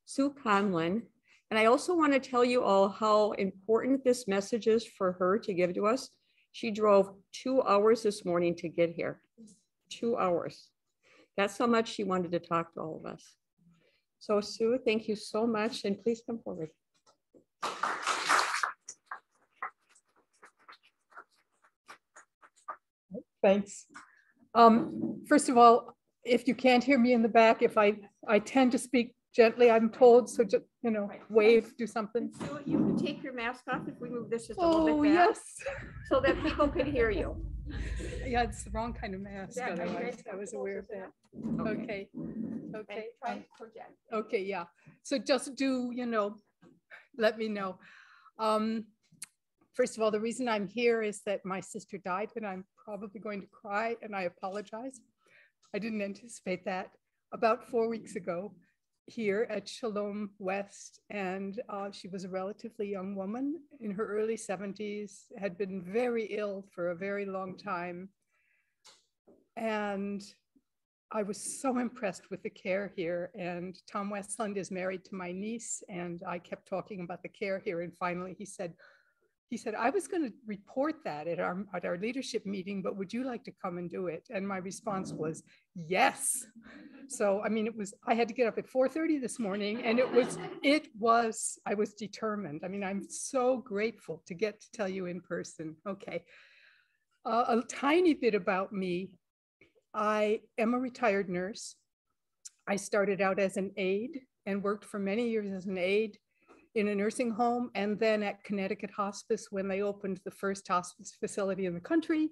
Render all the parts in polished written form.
Sue Conlin. And I also want to tell you all how important this message is for her to give to us. She drove 2 hours this morning to get here. 2 hours. That's how much she wanted to talk to all of us. So Sue, thank you so much. And please come forward. Thanks. First of all, if you can't hear me in the back, if I tend to speak gently, I'm told, so just, wave, do something. Sue, you can take your mask off if we move this just a little bit back. Yes. So that people can hear you. Yeah, it's the wrong kind of mask. Yeah, Otherwise, I was aware of that. Okay. Okay. Try to project. Okay, yeah. So just do, let me know. First of all, the reason I'm here is that my sister died and I'm probably going to cry, and I apologize. I didn't anticipate that. About 4 weeks ago here at Sholom West, and she was a relatively young woman in her early 70s, had been very ill for a very long time. And I was so impressed with the care here, and Tom Westland is married to my niece, and I kept talking about the care here, and finally he said, I was going to report that at our leadership meeting, but would you like to come and do it? And my response was, yes. So, I had to get up at 4:30 this morning, and I was determined. I'm so grateful to get to tell you in person. Okay. A tiny bit about me. I am a retired nurse. I started out as an aide and worked for many years as an aide in a nursing home, and then at Connecticut Hospice when they opened the first hospice facility in the country.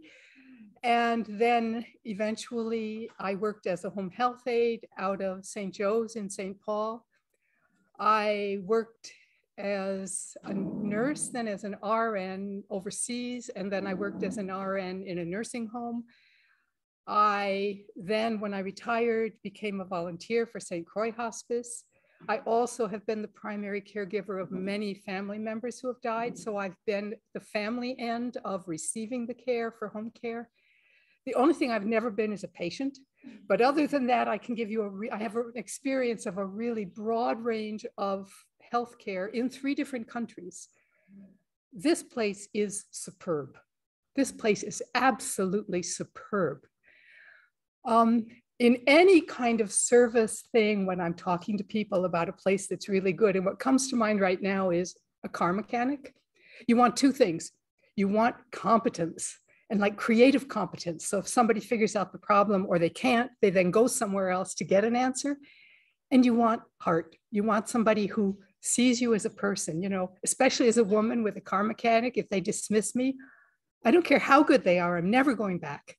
And then eventually I worked as a home health aide out of St. Joe's in St. Paul. I worked as a nurse, then as an RN overseas, and then I worked as an RN in a nursing home. When I retired, became a volunteer for St. Croix Hospice. I also have been the primary caregiver of many family members who have died. So I've been the family end of receiving the care for home care. The only thing I've never been is a patient. But other than that, I can give you I have an experience of a really broad range of healthcare in 3 different countries. This place is superb. This place is absolutely superb. In any kind of service thing, when I'm talking to people about a place that's really good, and what comes to mind right now is a car mechanic. You want 2 things. You want competence and like creative competence. So if somebody figures out the problem or they can't, they then go somewhere else to get an answer. And you want heart. You want somebody who sees you as a person, especially as a woman with a car mechanic. If they dismiss me, I don't care how good they are, I'm never going back.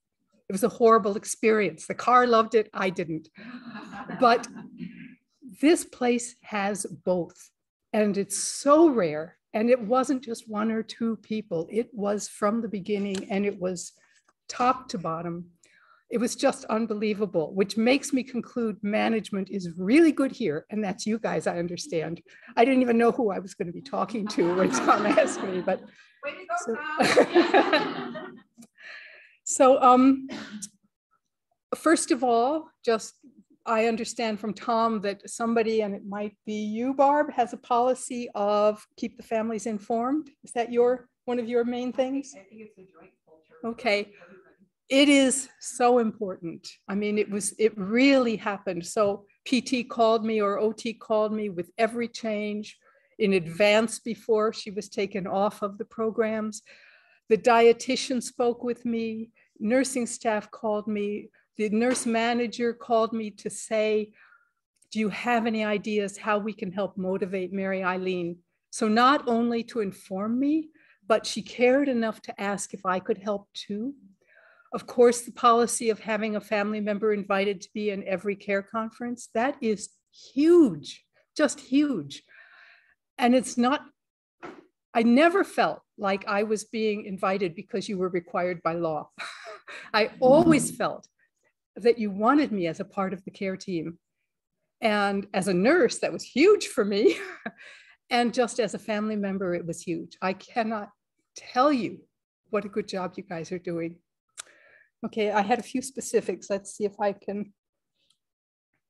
It was a horrible experience. The car loved it, I didn't. But this place has both. And it's so rare. And it wasn't just 1 or 2 people. It was from the beginning, and it was top to bottom. It was just unbelievable, which makes me conclude management is really good here. And that's you guys, I understand. I didn't even know who I was going to be talking to when Tom asked me, but. Way to go, Tom. So first of all, I understand from Tom that somebody, and it might be you, Barb, has a policy of keep the families informed. Is that one of your main things? I think it's a joint culture. Okay. It is so important. It really happened. So PT called me or OT called me with every change in advance before she was taken off of the programs. The dietitian spoke with me, nursing staff called me, the nurse manager called me to say, do you have any ideas how we can help motivate Mary Eileen? So not only to inform me, but she cared enough to ask if I could help too. Of course, the policy of having a family member invited to be in every care conference, that is huge, just huge. And I never felt like I was being invited because you were required by law. I always felt that you wanted me as a part of the care team. And as a nurse, that was huge for me. And just as a family member, it was huge. I cannot tell you what a good job you guys are doing. Okay, I had a few specifics. Let's see if I can.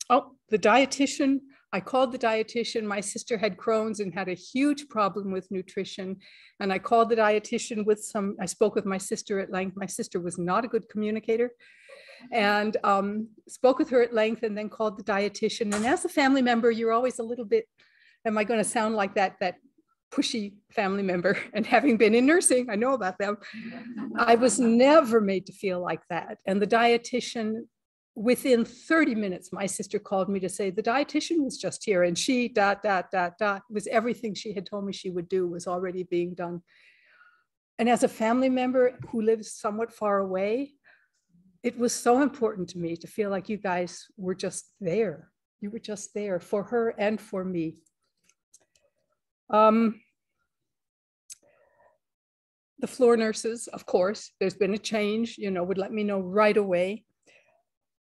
Oh, the dietitian, I called the dietitian. My sister had Crohn's and had a huge problem with nutrition. And I called the dietitian I spoke with my sister at length. My sister was not a good communicator, and spoke with her at length, and then called the dietitian. And as a family member, you're always a little bit, am I going to sound like that pushy family member? And having been in nursing, I know about them. I was never made to feel like that. And the dietitian, within 30 minutes, my sister called me to say, the dietitian was just here, and she, ... was everything she had told me she would do was already being done. And as a family member who lives somewhat far away, it was so important to me to feel like you guys were just there. You were just there for her and for me. The floor nurses, of course, there's been a change, would let me know right away.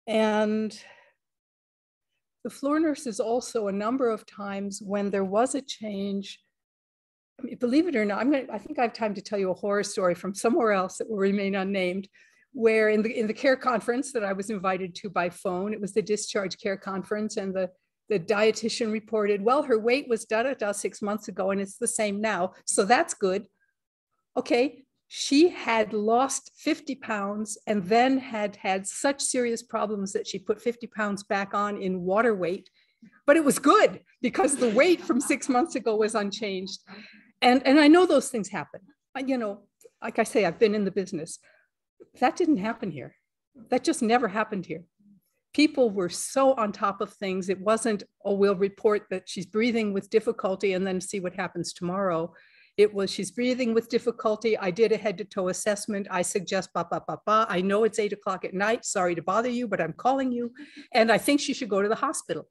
And the floor nurses also, a number of times when there was a change, I mean, believe it or not, I think I have time to tell you a horror story from somewhere else that will remain unnamed, where in the care conference that I was invited to by phone, it was the discharge care conference, and the dietitian reported, well, her weight was 6 months ago and it's the same now. So that's good. Okay, she had lost 50 pounds and then had such serious problems that she put 50 pounds back on in water weight, but it was good because the weight from 6 months ago was unchanged. And I know those things happen. Like I say, I've been in the business. That didn't happen here. That just never happened here. People were so on top of things. It wasn't, oh, we'll report that she's breathing with difficulty and then see what happens tomorrow. It was, she's breathing with difficulty. I did a head to toe assessment. I suggest, I know it's 8 o'clock at night. Sorry to bother you, but I'm calling you. And I think she should go to the hospital.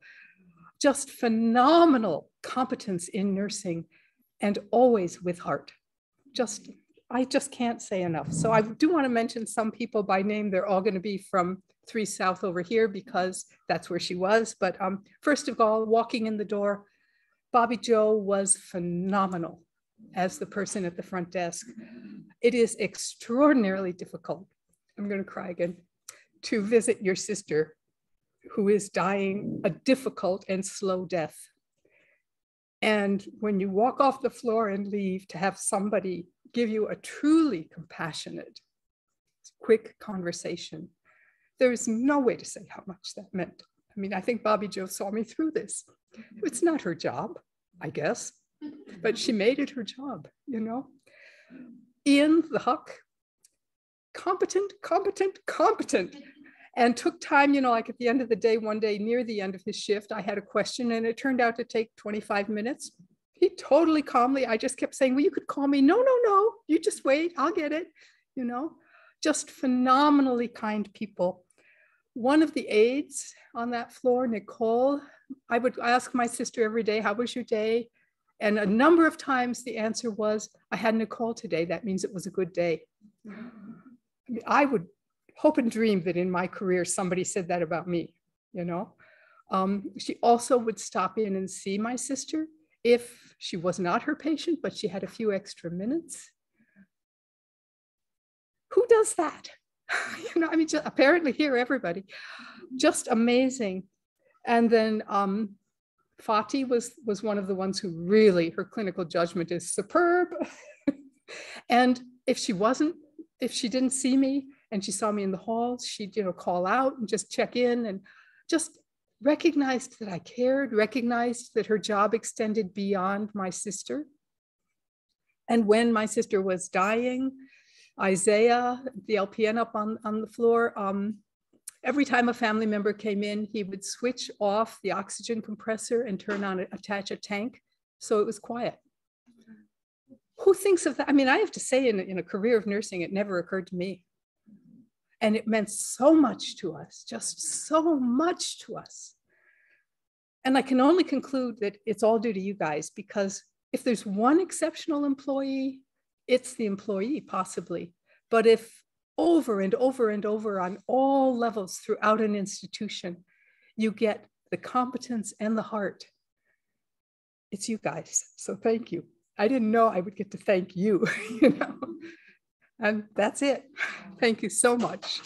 Just phenomenal competence in nursing, and always with heart. I just can't say enough. So I do want to mention some people by name. They're all going to be from 3 South over here because that's where she was. But first of all, walking in the door, Bobby Joe was phenomenal as the person at the front desk. It is extraordinarily difficult, I'm going to cry again, to visit your sister who is dying a difficult and slow death. And when you walk off the floor and leave, to have somebody give you a truly compassionate, quick conversation, there is no way to say how much that meant. I mean, I think Bobby Joe saw me through this. It's not her job, I guess, but she made it her job, Ian, the Huck, competent, and took time, like at the end of the day, one day near the end of his shift, I had a question and it turned out to take 25 minutes. He totally calmly, I just kept saying, well, you could call me. No, you just wait, I'll get it, just phenomenally kind people. One of the aides on that floor, Nicole, I would ask my sister every day, how was your day? And a number of times the answer was, I had Nicole today. That means it was a good day. I would hope and dream that in my career, somebody said that about me, She also would stop in and see my sister if she was not her patient, but she had a few extra minutes. Who does that? Just, apparently here, everybody, just amazing. And then Fati was one of the ones who really, her clinical judgment is superb. And if she didn't see me and she saw me in the halls, she'd, call out and just check in and just recognized that I cared, recognized that her job extended beyond my sister. And when my sister was dying, Isaiah, the LPN up on the floor, every time a family member came in, he would switch off the oxygen compressor and attach a tank. So it was quiet. Who thinks of that? I mean, I have to say in a career of nursing, it never occurred to me. And it meant so much to us, just so much to us. And I can only conclude that it's all due to you guys, because if there's one exceptional employee, it's the employee possibly. But if over and over and over on all levels throughout an institution, you get the competence and the heart, it's you guys. So thank you. I didn't know I would get to thank you, And that's it. Thank you so much.